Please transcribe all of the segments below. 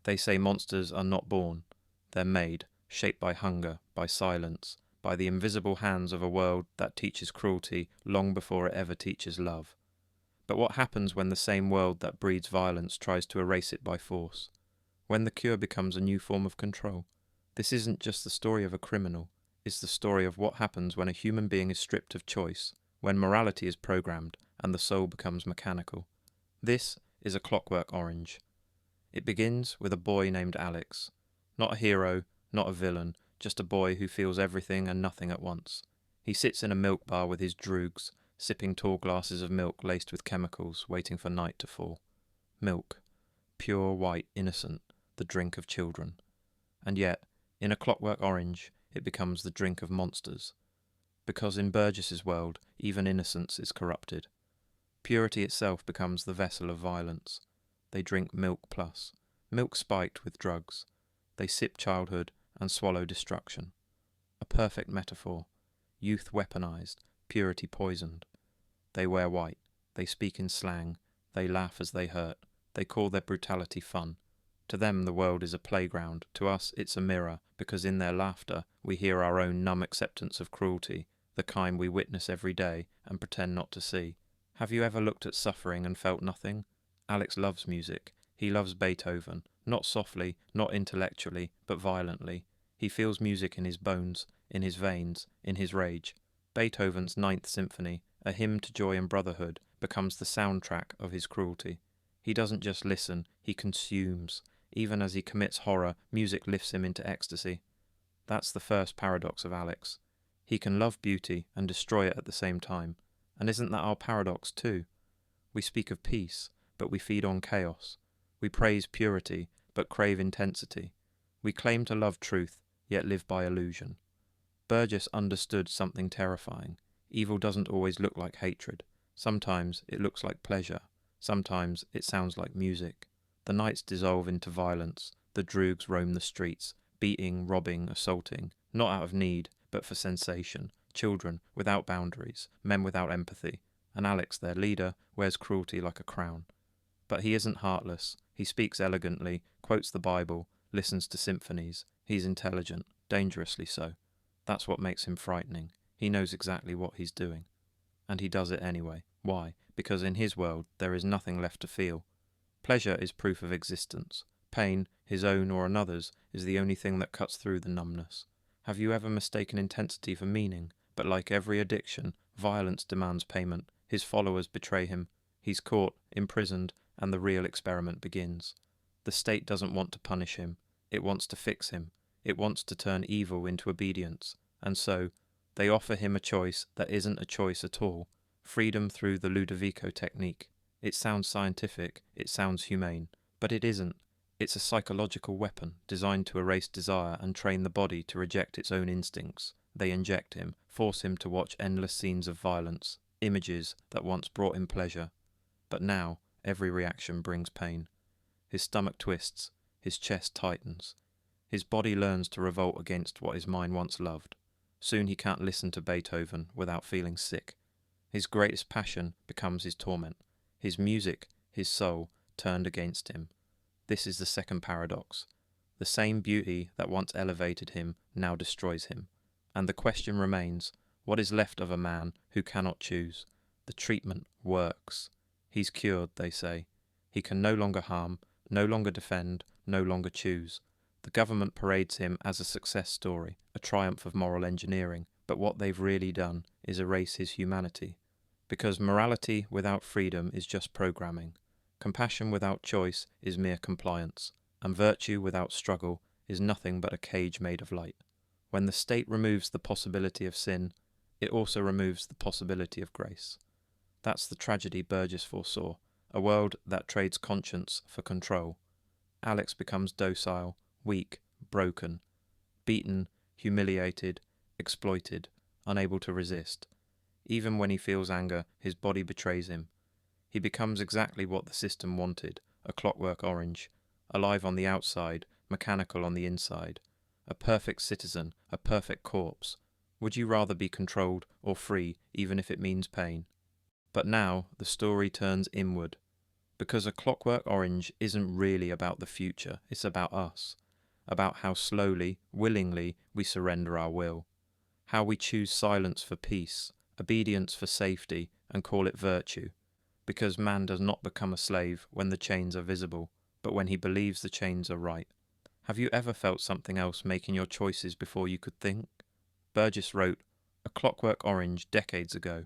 They say monsters are not born, they're made, shaped by hunger, by silence, by the invisible hands of a world that teaches cruelty long before it ever teaches love. But what happens when the same world that breeds violence tries to erase it by force? When the cure becomes a new form of control? This isn't just the story of a criminal, it's the story of what happens when a human being is stripped of choice, when morality is programmed and the soul becomes mechanical. This is A Clockwork Orange. It begins with a boy named Alex. Not a hero, not a villain, just a boy who feels everything and nothing at once. He sits in a milk bar with his droogs, sipping tall glasses of milk laced with chemicals, waiting for night to fall. Milk. Pure, white, innocent, the drink of children. And yet, in A Clockwork Orange, it becomes the drink of monsters. Because in Burgess's world, even innocence is corrupted. Purity itself becomes the vessel of violence. They drink milk plus, milk spiked with drugs. They sip childhood and swallow destruction. A perfect metaphor. Youth weaponized, purity poisoned. They wear white, they speak in slang, they laugh as they hurt, they call their brutality fun. To them the world is a playground, to us it's a mirror, because in their laughter we hear our own numb acceptance of cruelty, the kind we witness every day and pretend not to see. Have you ever looked at suffering and felt nothing? Alex loves music. He loves Beethoven, not softly, not intellectually, but violently. He feels music in his bones, in his veins, in his rage. Beethoven's Ninth Symphony, a hymn to joy and brotherhood, becomes the soundtrack of his cruelty. He doesn't just listen, he consumes. Even as he commits horror, music lifts him into ecstasy. That's the first paradox of Alex. He can love beauty and destroy it at the same time. And isn't that our paradox too? We speak of peace, but we feed on chaos. We praise purity, but crave intensity. We claim to love truth, yet live by illusion. Burgess understood something terrifying. Evil doesn't always look like hatred. Sometimes it looks like pleasure. Sometimes it sounds like music. The nights dissolve into violence. The droogs roam the streets, beating, robbing, assaulting, not out of need, but for sensation. Children without boundaries, men without empathy. And Alex, their leader, wears cruelty like a crown. But he isn't heartless. He speaks elegantly, quotes the Bible, listens to symphonies. He's intelligent, dangerously so. That's what makes him frightening. He knows exactly what he's doing. And he does it anyway. Why? Because in his world there is nothing left to feel. Pleasure is proof of existence. Pain, his own or another's, is the only thing that cuts through the numbness. Have you ever mistaken intensity for meaning? But like every addiction, violence demands payment. His followers betray him. He's caught, imprisoned, and the real experiment begins. The state doesn't want to punish him. It wants to fix him. It wants to turn evil into obedience. And so, they offer him a choice that isn't a choice at all. Freedom through the Ludovico technique. It sounds scientific, it sounds humane, but it isn't. It's a psychological weapon designed to erase desire and train the body to reject its own instincts. They inject him, force him to watch endless scenes of violence, images that once brought him pleasure. But now, every reaction brings pain. His stomach twists, his chest tightens. His body learns to revolt against what his mind once loved. Soon he can't listen to Beethoven without feeling sick. His greatest passion becomes his torment. His music, his soul, turned against him. This is the second paradox. The same beauty that once elevated him now destroys him. And the question remains, what is left of a man who cannot choose? The treatment works. He's cured, they say. He can no longer harm, no longer defend, no longer choose. The government parades him as a success story, a triumph of moral engineering, but what they've really done is erase his humanity. Because morality without freedom is just programming. Compassion without choice is mere compliance, and virtue without struggle is nothing but a cage made of light. When the state removes the possibility of sin, it also removes the possibility of grace. That's the tragedy Burgess foresaw, a world that trades conscience for control. Alex becomes docile, weak, broken, beaten, humiliated, exploited, unable to resist. Even when he feels anger, his body betrays him. He becomes exactly what the system wanted, a clockwork orange, alive on the outside, mechanical on the inside, a perfect citizen, a perfect corpse. Would you rather be controlled or free, even if it means pain? But now the story turns inward. Because A Clockwork Orange isn't really about the future, it's about us, about how slowly, willingly we surrender our will, how we choose silence for peace, obedience for safety, and call it virtue, because man does not become a slave when the chains are visible, but when he believes the chains are right. Have you ever felt something else making your choices before you could think? Burgess wrote A Clockwork Orange decades ago,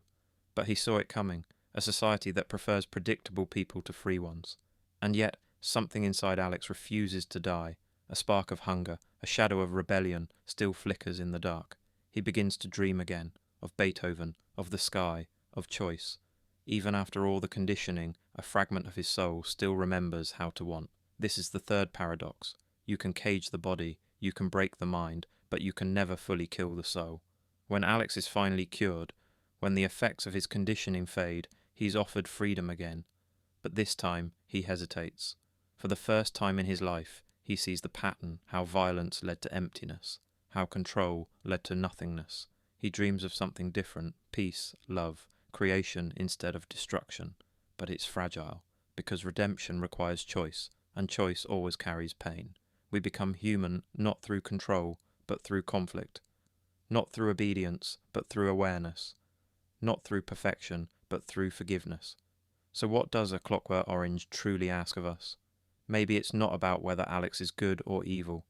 but he saw it coming, a society that prefers predictable people to free ones. And yet, something inside Alex refuses to die. A spark of hunger, a shadow of rebellion still flickers in the dark. He begins to dream again, of Beethoven, of the sky, of choice. Even after all the conditioning, a fragment of his soul still remembers how to want. This is the third paradox. You can cage the body, you can break the mind, but you can never fully kill the soul. When Alex is finally cured, when the effects of his conditioning fade, he's offered freedom again. But this time, he hesitates. For the first time in his life, he sees the pattern, how violence led to emptiness, how control led to nothingness. He dreams of something different, peace, love, creation instead of destruction. But it's fragile, because redemption requires choice, and choice always carries pain. We become human not through control, but through conflict. Not through obedience, but through awareness. Not through perfection, but through forgiveness. So what does A Clockwork Orange truly ask of us? Maybe it's not about whether Alex is good or evil.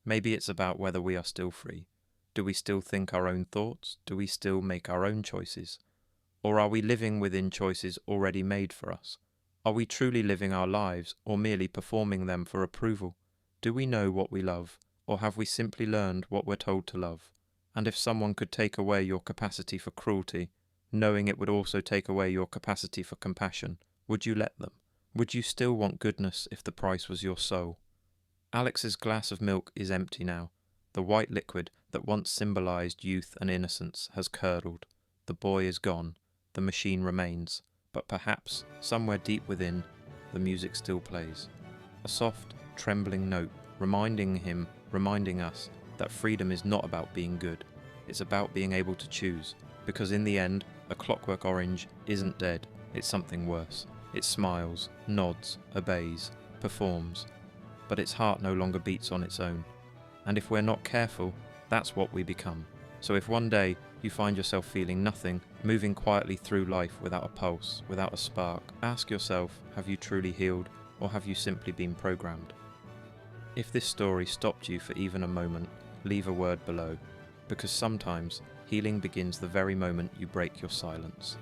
Maybe it's about whether we are still free. Do we still think our own thoughts? Do we still make our own choices? Or are we living within choices already made for us? Are we truly living our lives, or merely performing them for approval? Do we know what we love, or have we simply learned what we're told to love? And if someone could take away your capacity for cruelty, knowing it would also take away your capacity for compassion, would you let them? Would you still want goodness if the price was your soul? Alex's glass of milk is empty now. The white liquid that once symbolized youth and innocence has curdled. The boy is gone. The machine remains. But perhaps, somewhere deep within, the music still plays. A soft, trembling note, reminding us that freedom is not about being good. It's about being able to choose. Because in the end, A Clockwork Orange isn't dead. It's something worse. It smiles, nods, obeys, performs. But its heart no longer beats on its own. And if we're not careful, that's what we become. So if one day you find yourself feeling nothing, moving quietly through life without a pulse, without a spark, ask yourself, have you truly healed, or have you simply been programmed? If this story stopped you for even a moment, leave a word below, because sometimes healing begins the very moment you break your silence.